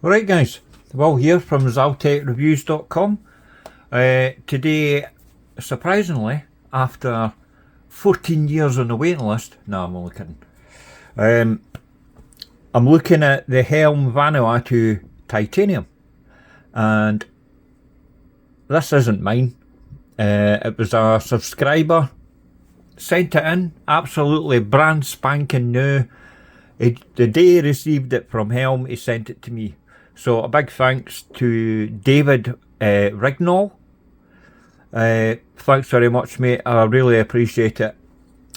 Alright guys, Will here from ZaltekReviews.com. Today, surprisingly, after 14 years on the waiting list, no I'm only kidding, I'm looking at the HELM Vanuatu Titanium, and this isn't mine. It was a subscriber sent it in, absolutely brand spanking new. The day he received it from HELM, he sent it to me. So a big thanks to David Rignall. Thanks very much, mate. I really appreciate it.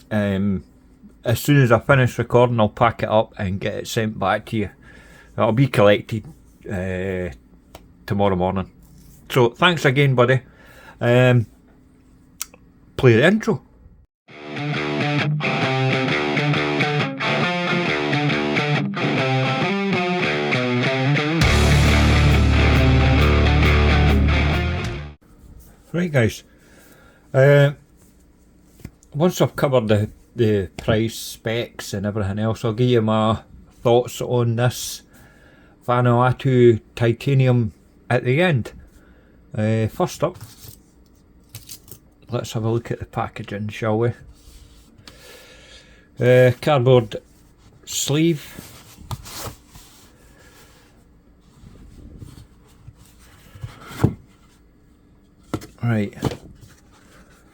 As soon as I finish recording, I'll pack it up and get it sent back to you. It'll be collected tomorrow morning. So thanks again, buddy. Play the intro. Right guys, once I've covered the price, specs and everything else, I'll give you my thoughts on this Vanuatu Titanium at the end. First up, let's have a look at the packaging, shall we? Cardboard sleeve. Right,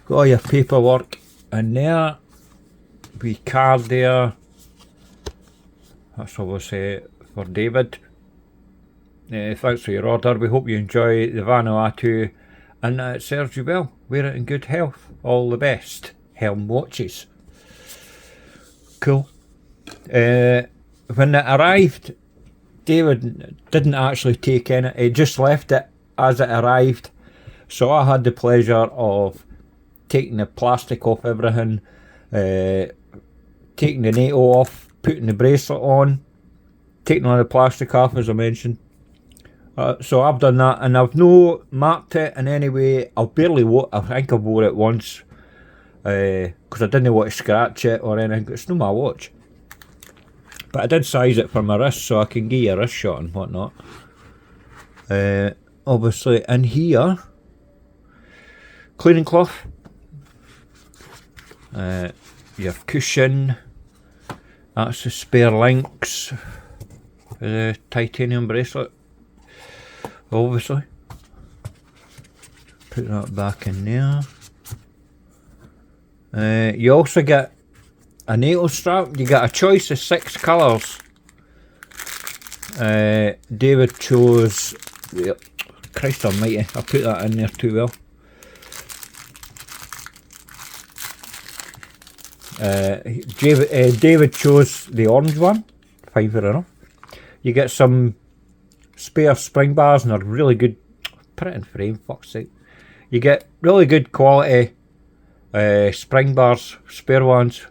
got all your paperwork in there, wee card there, that's obviously for David. Thanks for your order, we hope you enjoy the Vanuatu and it serves you well, wear it in good health, all the best, HELM watches. Cool. When it arrived, David didn't actually take in it, he just left it as it arrived. So I had the pleasure of taking the plastic off everything, taking the NATO off, putting the bracelet on, taking all the plastic off as I mentioned. So I've done that and I've no marked it in any way. I've barely wore it, I think I wore it once because I didn't want to scratch it or anything. It's not my watch. But I did size it for my wrist so I can give you a wrist shot and whatnot. Obviously in here, cleaning cloth, your cushion, that's the spare links for the titanium bracelet, obviously. Put that back in there. You also get a NATO strap, you get a choice of 6 colours. David chose, Christ almighty, I put that in there too well. David chose the orange one, fine fair enough. You get some spare spring bars and they're really good, put it in frame, fuck's sake. You get really good quality spring bars, spare ones,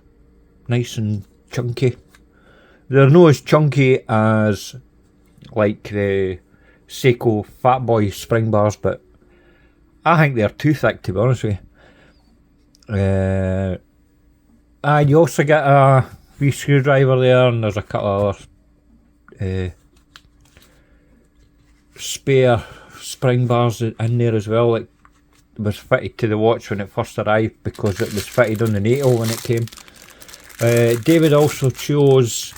nice and chunky. They're not as chunky as like the Seiko Fat Boy spring bars, but I think they're too thick to be honest with you. And you also get a wee screwdriver there, and there's a couple of other spare spring bars in there as well. Like, it was fitted to the watch when it first arrived because it was fitted on the NATO when it came. David also chose,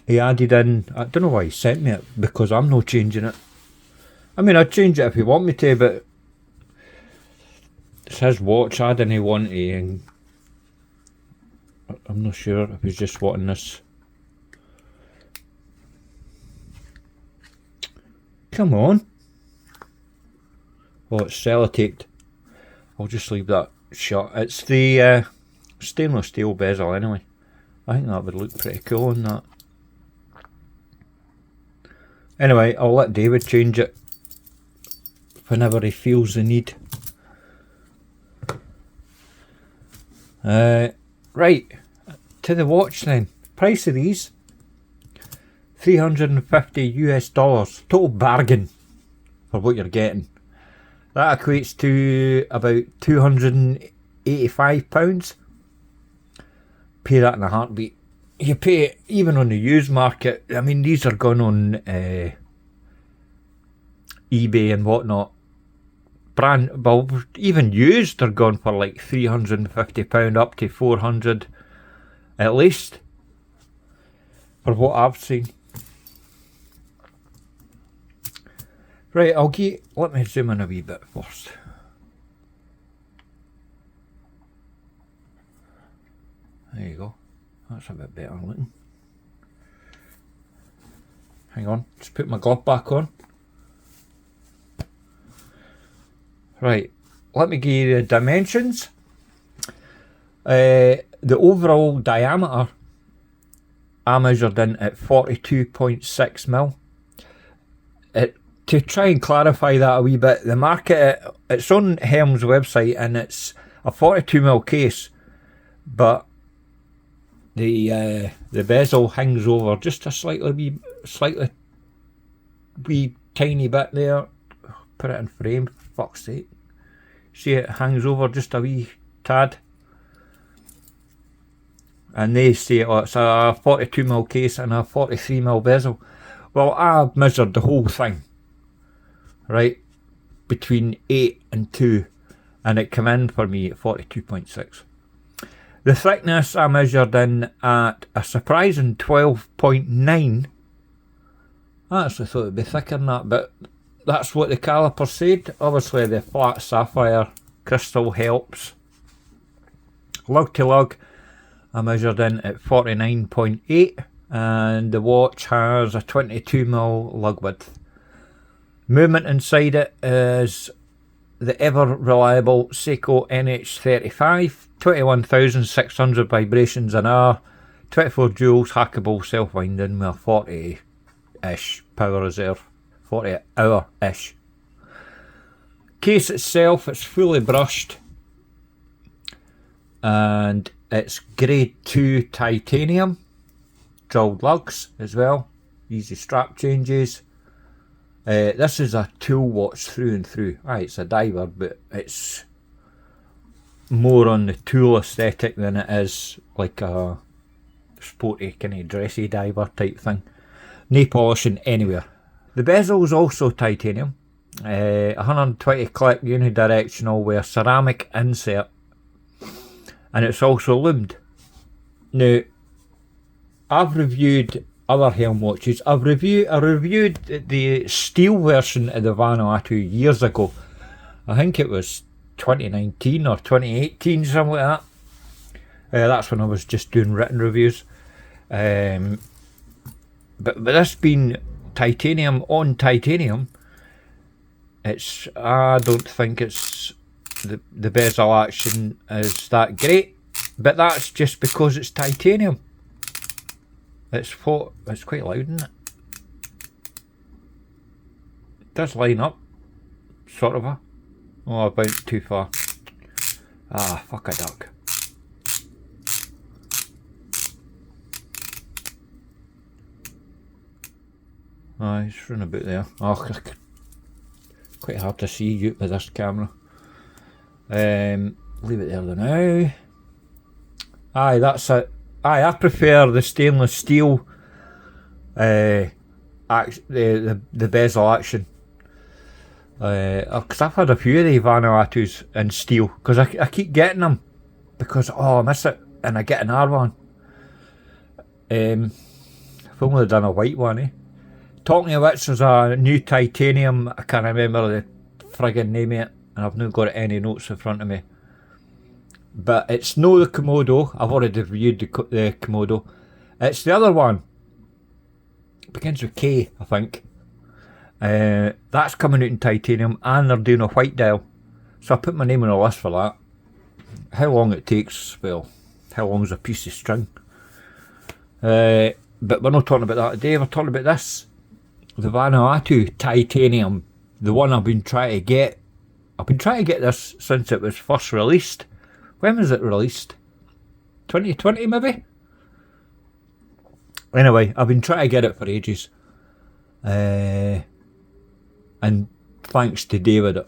he added in, I don't know why he sent me it because I'm not changing it. I mean, I'd change it if you want me to, but it's his watch, I didn't want to, and I'm not sure if he's just wanting this. Come on. Oh, it's sellotaped. I'll just leave that shut. It's the stainless steel bezel anyway. I think that would look pretty cool on that. Anyway, I'll let David change it whenever he feels the need. Right, to the watch then. Price of these, $350 US, total bargain for what you're getting. That equates to about £285. Pay that in a heartbeat. you pay, even on the used market, I mean, these are going on eBay and whatnot. Well, even used, they're going for like £350 up to 400 at least, for what I've seen. Right, let me zoom in a wee bit first. There you go. That's a bit better looking. Hang on, just put my glove back on. Right, let me give you the dimensions. The overall diameter I measured in at 42.6 mil. To try and clarify that a wee bit, the market, it's on HELM's website and it's a 42 mil case, but the bezel hangs over just a slightly tiny bit there. Put it in frame, for fuck's sake. See, it hangs over just a wee tad. And they say it's a 42 mil case and a 43 mil bezel. Well, I measured the whole thing, right, between 8 and 2, and it came in for me at 42.6. The thickness I measured in at a surprising 12.9. I actually thought it would be thicker than that, but that's what the caliper said. Obviously the flat sapphire crystal helps. Lug to lug, I measured in at 49.8, and the watch has a 22 mil lug width. Movement inside it is the ever reliable Seiko NH35, 21,600 vibrations an hour, 24 joules hackable self-winding with a 40-ish power reserve, 40 hour-ish. Case itself, it's fully brushed and it's grade 2 titanium, drilled lugs as well, easy strap changes. This is a tool watch through and through. It's a diver, but it's more on the tool aesthetic than it is like a sporty kind of dressy diver type thing. No polishing anywhere. The bezel is also titanium, 120 click unidirectional with a ceramic insert, and it's also lumed. Now, I've reviewed other HELM watches. I reviewed the steel version of the Vanuatu years ago. I think it was 2019 or 2018, something like that. That's when I was just doing written reviews. But this being titanium on titanium, I don't think it's the bezel action is that great, but that's just because it's titanium. It's quite loud, isn't it? It does line up, sort of. Oh, I went too far. Ah, fuck a duck. He's running about there. Oh, quite hard to see you with this camera. Leave it there now. Aye, that's it. I prefer the stainless steel, the bezel action. Because I've had a few of the Vanuatus in steel, because I keep getting them, because I miss it, and I get another one. I've only done a white one, eh? Talking of which, there's a new titanium, I can't remember the friggin' name of it, and I've not got any notes in front of me. But it's no the Komodo. I've already reviewed the Komodo. It's the other one. It begins with K, I think. That's coming out in titanium, and they're doing a white dial. So I put my name on the list for that. How long it takes? Well, how long is a piece of string? But we're not talking about that today. We're talking about this. The Vanuatu titanium. The one I've been trying to get. I've been trying to get this since it was first released. When was it released? 2020 maybe? Anyway, I've been trying to get it for ages. And thanks to David,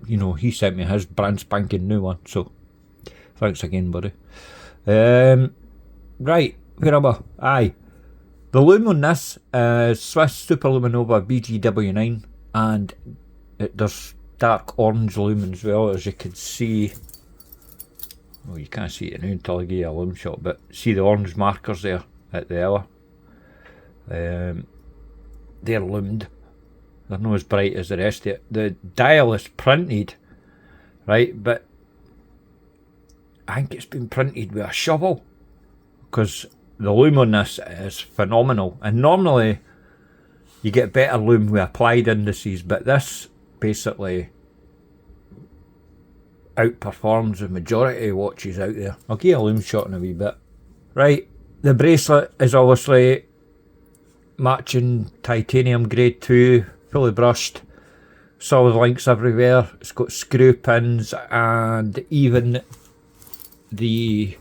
he sent me his brand spanking new one. So, thanks again, buddy. Right, where am I? Aye. The lume on this is Swiss Superluminova BGW9, and there's dark orange lume as well, as you can see. Well, you can't see it now until I give you a lume shot, but see the orange markers there at the hour. They're lumed. They're not as bright as the rest of it. The dial is printed, right, but I think it's been printed with a shovel, because the lume on this is phenomenal. And normally you get better lume with applied indices, but this basically outperforms the majority of watches out there. I'll give you a lume shot in a wee bit. Right, the bracelet is obviously matching titanium grade 2, fully brushed, solid links everywhere. It's got screw pins, and even the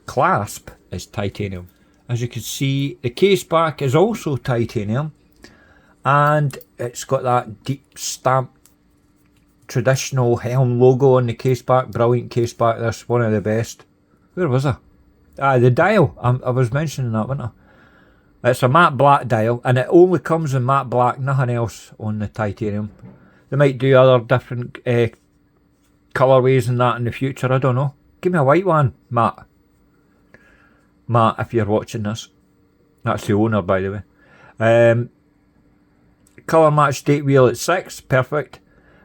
clasp is titanium. As you can see, the case back is also titanium, and it's got that deep stamp traditional HELM logo on the case back. Brilliant case back, this one of the best. Where was I? The dial, I was mentioning that, wasn't I? It's a matte black dial, and it only comes in matte black, nothing else on the titanium. They might do other different colourways and that in the future, I don't know. Give me a white one, Matt. Matt, if you're watching this. That's the owner, by the way. Colour match date wheel at 6, perfect.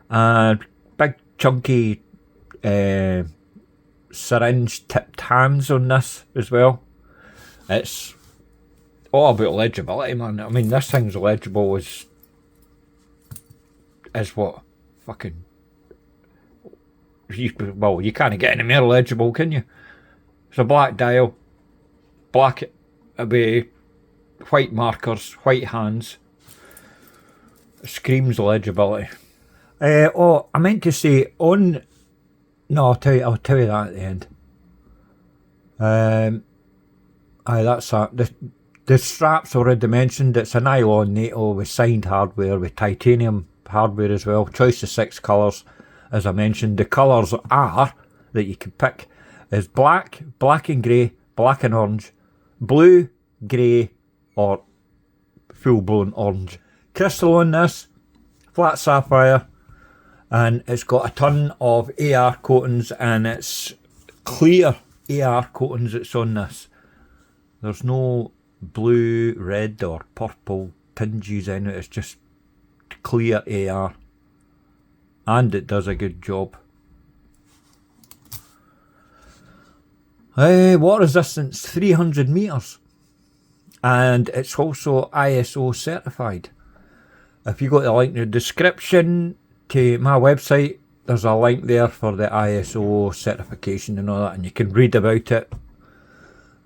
And big chunky syringe tipped hands on this as well. It's all about legibility, man. I mean, this thing's legible as what? Fucking... well, you can't get any more legible, can you? It's a black dial, black with white markers, white hands. It screams legibility. Oh, I meant to say on... No, I'll tell you that at the end. Aye, that's that. The strap's already mentioned. It's a nylon NATO with signed hardware, with titanium hardware as well. Choice of 6 colours, as I mentioned. The colours are, that you can pick, is black, black and grey, black and orange, blue, grey, or full-blown orange. Crystal on this, flat sapphire, and it's got a ton of AR coatings, and it's clear AR coatings that's on this. There's no blue, red or purple tinges in it, it's just clear AR, and it does a good job. Water resistance 300 metres, and it's also ISO certified. If you go to the link in the description to my website, there's a link there for the ISO certification and all that, and you can read about it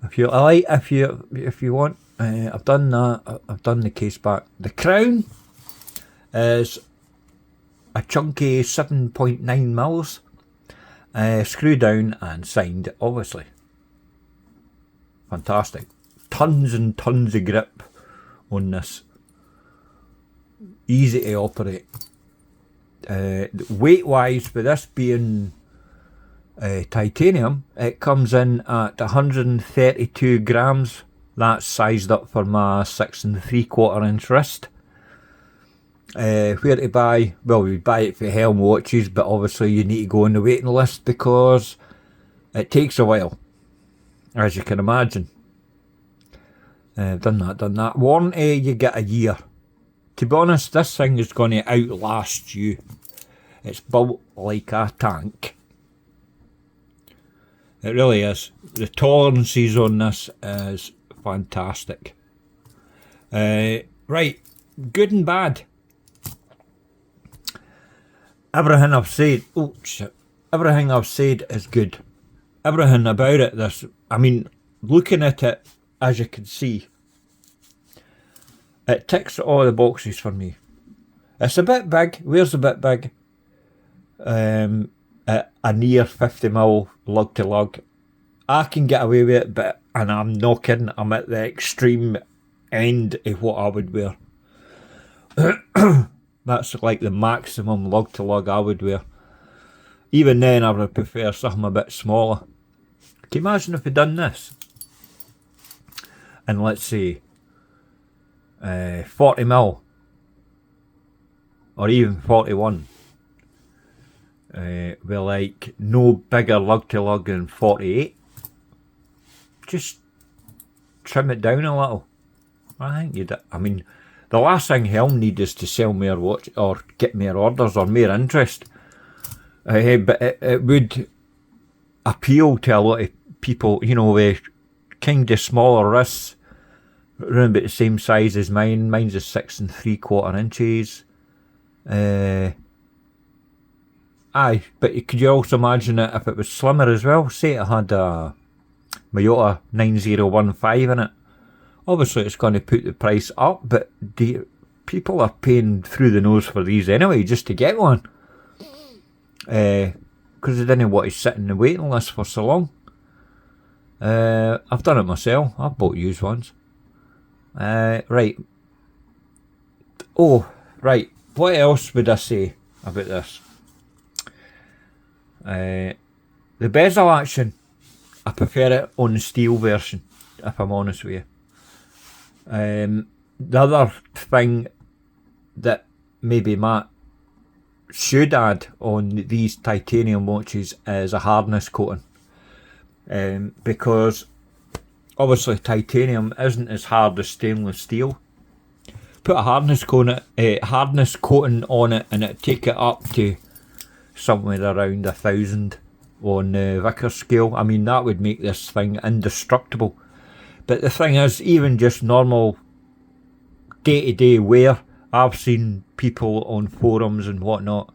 if you like. If you want, I've done that. I've done the case back. The crown is a chunky 7.9 mils, screwed down and signed, obviously. Fantastic. Tons and tons of grip on this. Easy to operate. Weight wise, with this being titanium, it comes in at 132 grams. That's sized up for my 6 3/4 inch wrist. Where to buy? Well, we buy it for HELM watches, but obviously you need to go on the waiting list because it takes a while, as you can imagine. Done that. Warranty, you get a year. To be honest, this thing is going to outlast you. It's built like a tank. It really is. The tolerances on this is fantastic. Right, good and bad. Everything I've said, everything I've said is good. Everything about it, I mean, looking at it, as you can see, it ticks all the boxes for me. It's a bit big, wears a bit big. At a near 50mm lug to lug. I can get away with it, but, and I'm not kidding, I'm at the extreme end of what I would wear. That's like the maximum lug to lug I would wear. Even then I would prefer something a bit smaller. Can you imagine if we'd done this? and let's say 40 mil or even 41, with like no bigger lug to lug than 48, just trim it down a little. I think you'd, I mean, the last thing Helm need is to sell more watch or get more orders or more interest. But it would appeal to a lot of people, you know, with kind of smaller wrists, around about the same size as mine. Mine's is 6 3/4 inches. Aye, but could you also imagine it if it was slimmer as well? Say it had a Toyota 9015 in it. Obviously it's going to put the price up, but people are paying through the nose for these anyway just to get one. Because they didn't want to sit in the waiting list for so long. I've done it myself. I've bought used ones. Right. Oh, right. What else would I say about this? The bezel action, I prefer it on the steel version, if I'm honest with you. The other thing that maybe Matt should add on these titanium watches is a hardness coating, because obviously titanium isn't as hard as stainless steel. Put a hardness coating on it and it take it up to somewhere around 1,000 on the Vickers scale. I mean, that would make this thing indestructible. But the thing is, even just normal day-to-day wear, I've seen people on forums and whatnot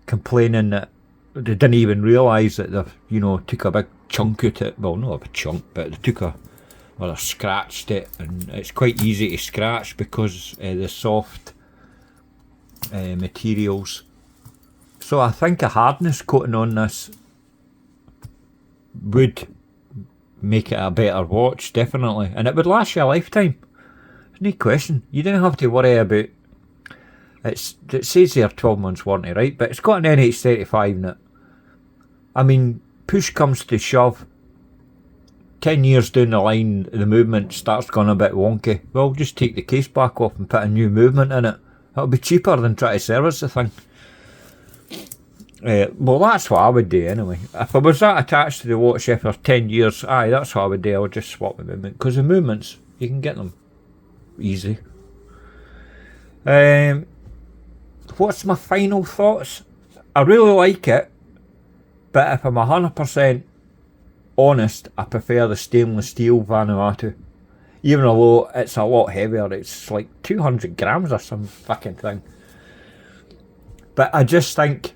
complaining that they didn't even realise that they've, you know, took a big chunk out of it. Well, not a big chunk, but they took a, well, they scratched it, and it's quite easy to scratch because the soft materials. So I think a hardness coating on this would make it a better watch, definitely, and it would last you a lifetime. No question. You didn't have to worry about it says here 12 months warranty, right? But it's got an NH35 in it. I mean, push comes to shove, 10 years down the line the movement starts going a bit wonky. Well, just take the case back off and put a new movement in it. It'll be cheaper than trying to service the thing. Well, that's what I would do anyway. If I was that attached to the watch after 10 years, aye, that's what I would do. I would just swap the movement, because the movements, you can get them easy. What's my final thoughts? I really like it, but if I'm 100% honest, I prefer the stainless steel Vanuatu. Even though it's a lot heavier, it's like 200 grams or some fucking thing. But I just think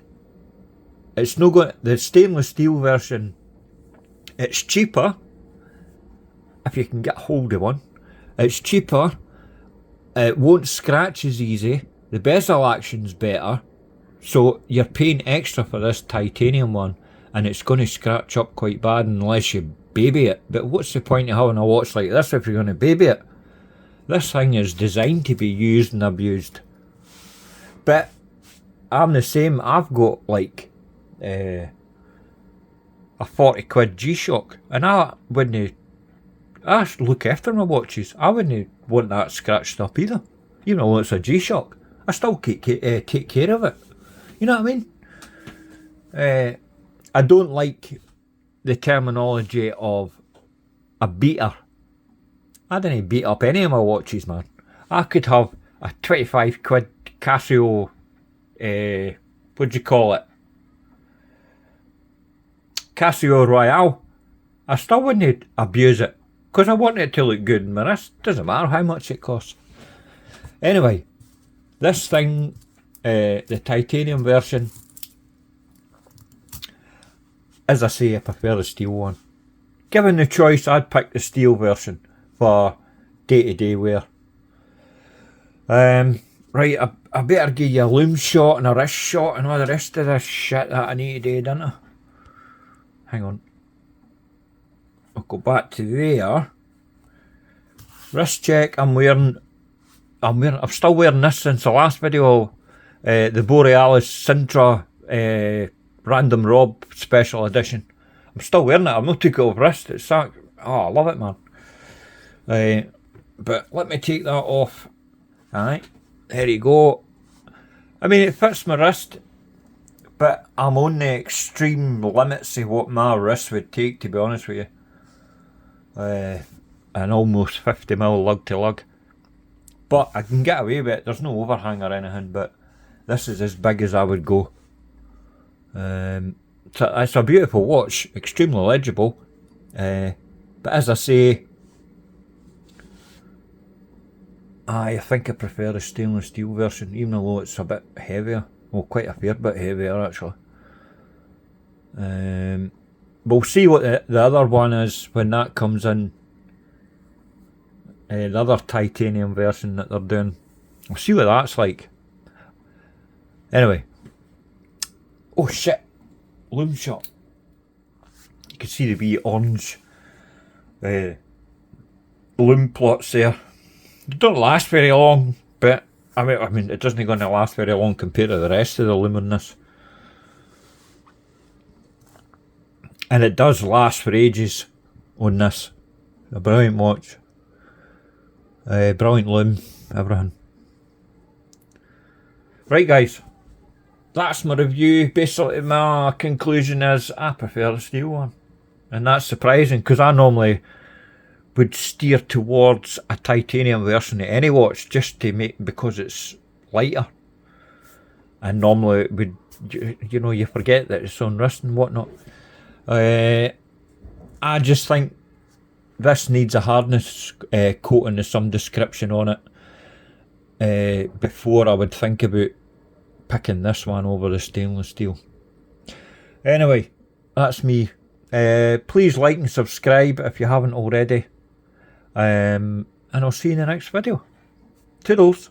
it's no good. The stainless steel version, it's cheaper if you can get hold of one. It's cheaper. It won't scratch as easy. The bezel action's better. So you're paying extra for this titanium one, and it's going to scratch up quite bad unless you baby it. But what's the point of having a watch like this if you're going to baby it? This thing is designed to be used and abused. But I'm the same. I've got like a 40 quid G-Shock, and I look after my watches. I wouldn't want that scratched up either. Even though it's a G-Shock, I still take care of it. You know what I mean? I don't like the terminology of a beater. I didn't beat up any of my watches, man. I could have a 25 quid Casio, what do you call it? Casio Royale. I still wouldn't abuse it, because I want it to look good in my wrist. Doesn't matter how much it costs. Anyway, this thing, the titanium version, as I say, I prefer the steel one. Given the choice, I'd pick the steel version for day-to-day wear. Right, I better give you a lume shot and a wrist shot and all the rest of this shit that I need to do, don't I? Hang on. I'll go back to there. Wrist check. I'm still wearing this since the last video. The Borealis Sintra Random Rob Special Edition. I'm still wearing it. I've not took it off wrist. It's that. Oh, I love it, man. But let me take that off. Alright, there you go. I mean, it fits my wrist, but I'm on the extreme limits of what my wrist would take, to be honest with you. An almost 50mm lug to lug. But I can get away with it, there's no overhang or anything, but this is as big as I would go. So it's a beautiful watch, extremely legible. But as I say, I think I prefer the stainless steel version, even though it's a bit heavier. Well, quite a fair bit heavier actually. We'll see what the other one is when that comes in. The other titanium version that they're doing. We'll see what that's like. Anyway. Oh shit. Lume shot. You can see the wee orange lume plots there. They don't last very long, but I mean it doesn't going to last very long compared to the rest of the lume in this. And it does last for ages on this. A brilliant watch. Brilliant lume, everything. Right guys, that's my review. Basically my conclusion is I prefer the steel one. And that's surprising because I normally would steer towards a titanium version of any watch just to make, because it's lighter. And normally it would, you know, you forget that it's on wrist and whatnot. I just think this needs a hardness coating of some description on it before I would think about picking this one over the stainless steel. Anyway, that's me. Please like and subscribe if you haven't already. And I'll see you in the next video. Toodles.